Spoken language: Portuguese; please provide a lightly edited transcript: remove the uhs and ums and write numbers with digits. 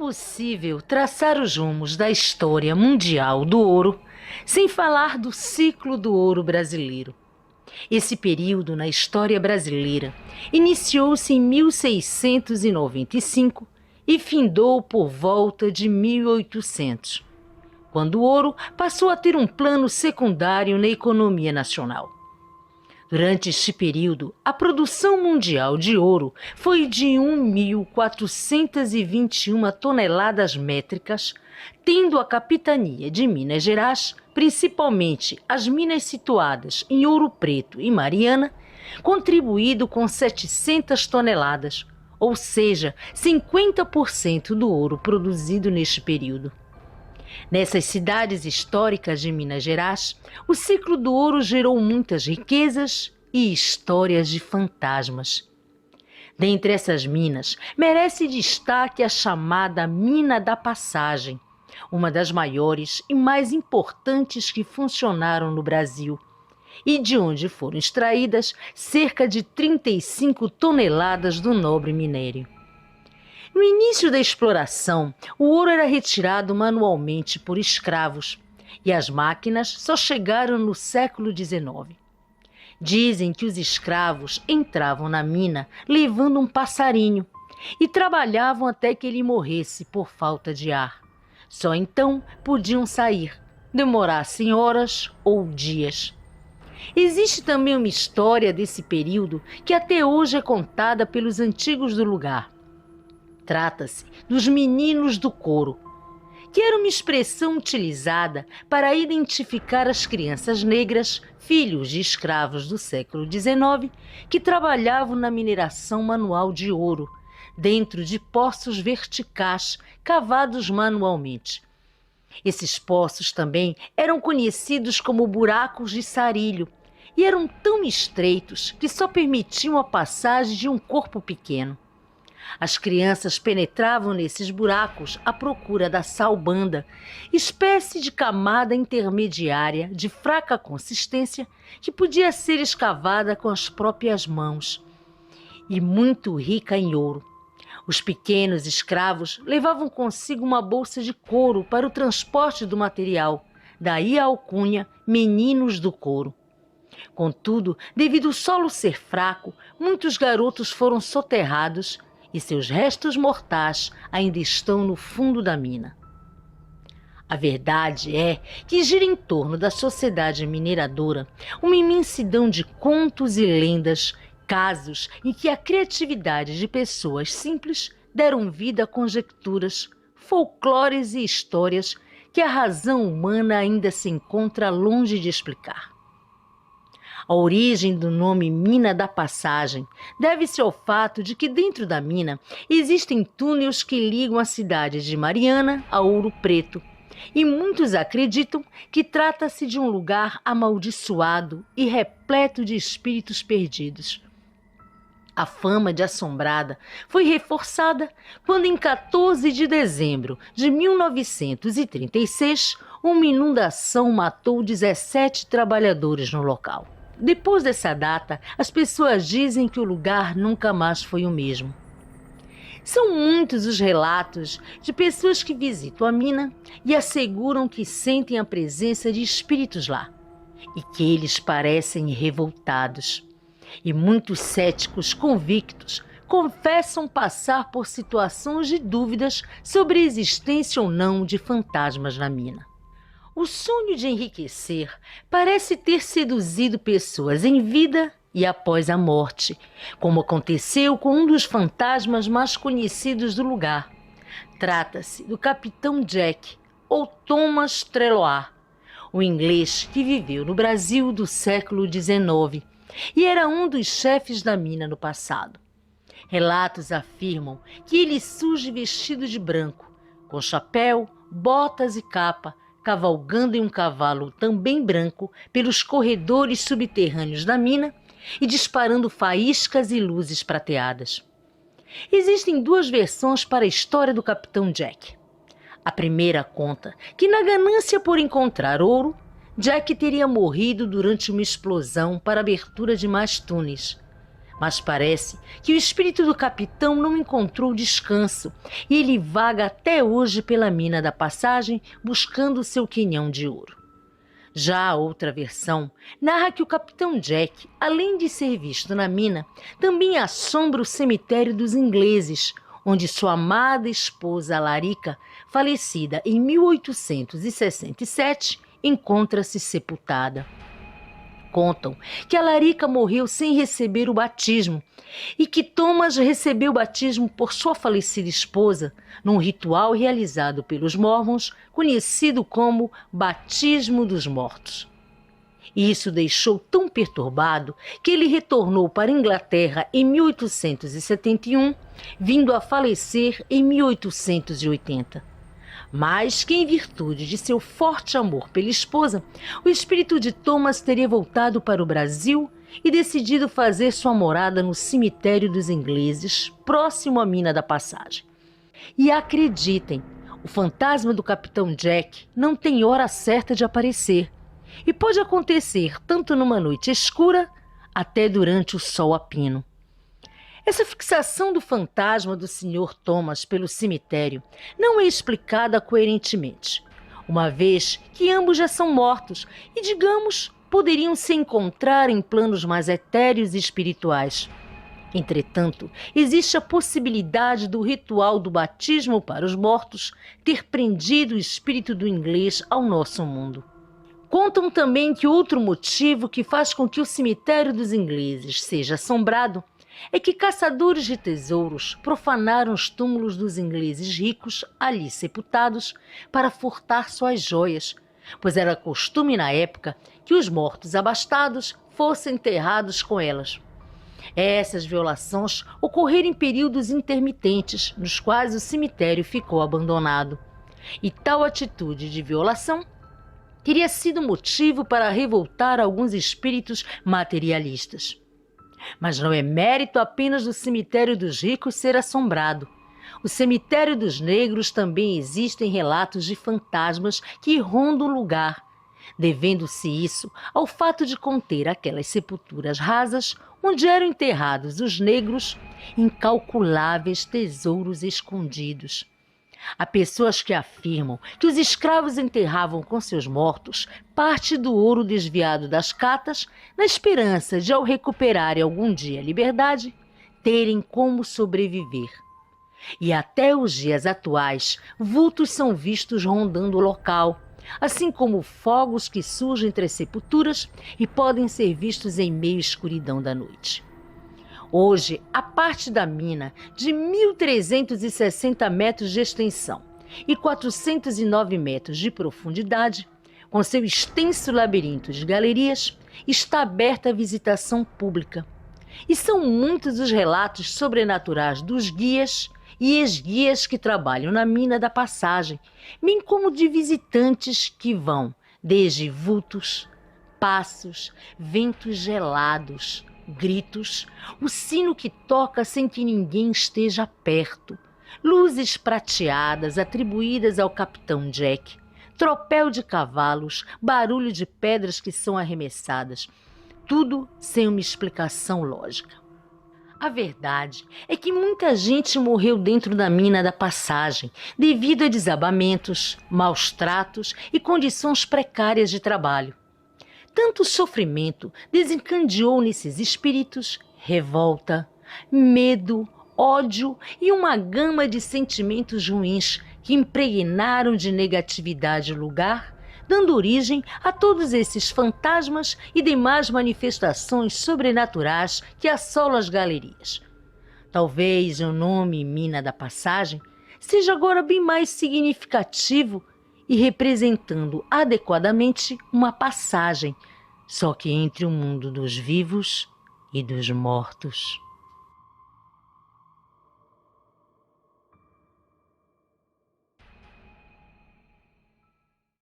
impossível traçar os rumos da história mundial do ouro sem falar do ciclo do ouro brasileiro. Esse período na história brasileira iniciou-se em 1695 e findou por volta de 1800, quando o ouro passou a ter um plano secundário na economia nacional. Durante este período, a produção mundial de ouro foi de 1.421 toneladas métricas, tendo a capitania de Minas Gerais, principalmente as minas situadas em Ouro Preto e Mariana, contribuído com 700 toneladas, ou seja, 50% do ouro produzido neste período. Nessas cidades históricas de Minas Gerais, o ciclo do ouro gerou muitas riquezas e histórias de fantasmas. Dentre essas minas, merece destaque a chamada Mina da Passagem, uma das maiores e mais importantes que funcionaram no Brasil, e de onde foram extraídas cerca de 35 toneladas do nobre minério. No início da exploração, o ouro era retirado manualmente por escravos e as máquinas só chegaram no século XIX. Dizem que os escravos entravam na mina levando um passarinho e trabalhavam até que ele morresse por falta de ar. Só então podiam sair, demorassem horas ou dias. Existe também uma história desse período que até hoje é contada pelos antigos do lugar. Trata-se dos meninos do couro, que era uma expressão utilizada para identificar as crianças negras, filhos de escravos do século XIX, que trabalhavam na mineração manual de ouro, dentro de poços verticais cavados manualmente. Esses poços também eram conhecidos como buracos de sarilho e eram tão estreitos que só permitiam a passagem de um corpo pequeno. As crianças penetravam nesses buracos à procura da salbanda, espécie de camada intermediária de fraca consistência que podia ser escavada com as próprias mãos e muito rica em ouro. Os pequenos escravos levavam consigo uma bolsa de couro para o transporte do material, daí a alcunha Meninos do Couro. Contudo, devido ao solo ser fraco, muitos garotos foram soterrados e seus restos mortais ainda estão no fundo da mina. A verdade é que gira em torno da sociedade mineradora uma imensidão de contos e lendas, casos em que a criatividade de pessoas simples deram vida a conjecturas, folclores e histórias que a razão humana ainda se encontra longe de explicar. A origem do nome Mina da Passagem deve-se ao fato de que dentro da mina existem túneis que ligam a cidade de Mariana a Ouro Preto, e muitos acreditam que trata-se de um lugar amaldiçoado e repleto de espíritos perdidos. A fama de assombrada foi reforçada quando, em 14 de dezembro de 1936, uma inundação matou 17 trabalhadores no local. Depois dessa data, as pessoas dizem que o lugar nunca mais foi o mesmo. São muitos os relatos de pessoas que visitam a mina e asseguram que sentem a presença de espíritos lá e que eles parecem revoltados. E muitos céticos convictos confessam passar por situações de dúvidas sobre a existência ou não de fantasmas na mina. O sonho de enriquecer parece ter seduzido pessoas em vida e após a morte, como aconteceu com um dos fantasmas mais conhecidos do lugar. Trata-se do Capitão Jack, ou Thomas Treloar, o inglês que viveu no Brasil do século XIX e era um dos chefes da mina no passado. Relatos afirmam que ele surge vestido de branco, com chapéu, botas e capa, cavalgando em um cavalo também branco pelos corredores subterrâneos da mina e disparando faíscas e luzes prateadas. Existem duas versões para a história do Capitão Jack. A primeira conta que, na ganância por encontrar ouro, Jack teria morrido durante uma explosão para a abertura de mais túneis. Mas parece que o espírito do capitão não encontrou descanso e ele vaga até hoje pela mina da passagem buscando seu quinhão de ouro. Já a outra versão narra que o capitão Jack, além de ser visto na mina, também assombra o cemitério dos ingleses, onde sua amada esposa Larica, falecida em 1867, encontra-se sepultada. Contam que a Larica morreu sem receber o batismo e que Thomas recebeu o batismo por sua falecida esposa num ritual realizado pelos Mormons, conhecido como Batismo dos Mortos. Isso deixou tão perturbado que ele retornou para a Inglaterra em 1871, vindo a falecer em 1880. Mas que, em virtude de seu forte amor pela esposa, o espírito de Thomas teria voltado para o Brasil e decidido fazer sua morada no cemitério dos ingleses, próximo à mina da passagem. E acreditem, o fantasma do capitão Jack não tem hora certa de aparecer, e pode acontecer tanto numa noite escura até durante o sol a pino. Essa fixação do fantasma do Sr. Thomas pelo cemitério não é explicada coerentemente, uma vez que ambos já são mortos e, digamos, poderiam se encontrar em planos mais etéreos e espirituais. Entretanto, existe a possibilidade do ritual do batismo para os mortos ter prendido o espírito do inglês ao nosso mundo. Contam também que outro motivo que faz com que o cemitério dos ingleses seja assombrado é que caçadores de tesouros profanaram os túmulos dos ingleses ricos ali sepultados para furtar suas joias, pois era costume na época que os mortos abastados fossem enterrados com elas. Essas violações ocorreram em períodos intermitentes, nos quais o cemitério ficou abandonado. E tal atitude de violação teria sido motivo para revoltar alguns espíritos materialistas. Mas não é mérito apenas do cemitério dos ricos ser assombrado. O cemitério dos negros também existem relatos de fantasmas que rondam o lugar, devendo-se isso ao fato de conter aquelas sepulturas rasas onde eram enterrados os negros incalculáveis tesouros escondidos. Há pessoas que afirmam que os escravos enterravam com seus mortos parte do ouro desviado das catas, na esperança de, ao recuperarem algum dia a liberdade, terem como sobreviver. E até os dias atuais, vultos são vistos rondando o local, assim como fogos que surgem entre as sepulturas e podem ser vistos em meio à escuridão da noite. Hoje, a parte da mina, de 1.360 metros de extensão e 409 metros de profundidade, com seu extenso labirinto de galerias, está aberta à visitação pública. E são muitos os relatos sobrenaturais dos guias e ex-guias que trabalham na mina da passagem, bem como de visitantes que vão desde vultos, passos, ventos gelados, gritos, o sino que toca sem que ninguém esteja perto, luzes prateadas atribuídas ao capitão Jack, tropel de cavalos, barulho de pedras que são arremessadas, tudo sem uma explicação lógica. A verdade é que muita gente morreu dentro da mina da passagem devido a desabamentos, maus tratos e condições precárias de trabalho. Tanto sofrimento desencadeou nesses espíritos revolta, medo, ódio e uma gama de sentimentos ruins que impregnaram de negatividade o lugar, dando origem a todos esses fantasmas e demais manifestações sobrenaturais que assolam as galerias. Talvez o nome Mina da Passagem seja agora bem mais significativo e representando adequadamente uma passagem, só que entre o mundo dos vivos e dos mortos.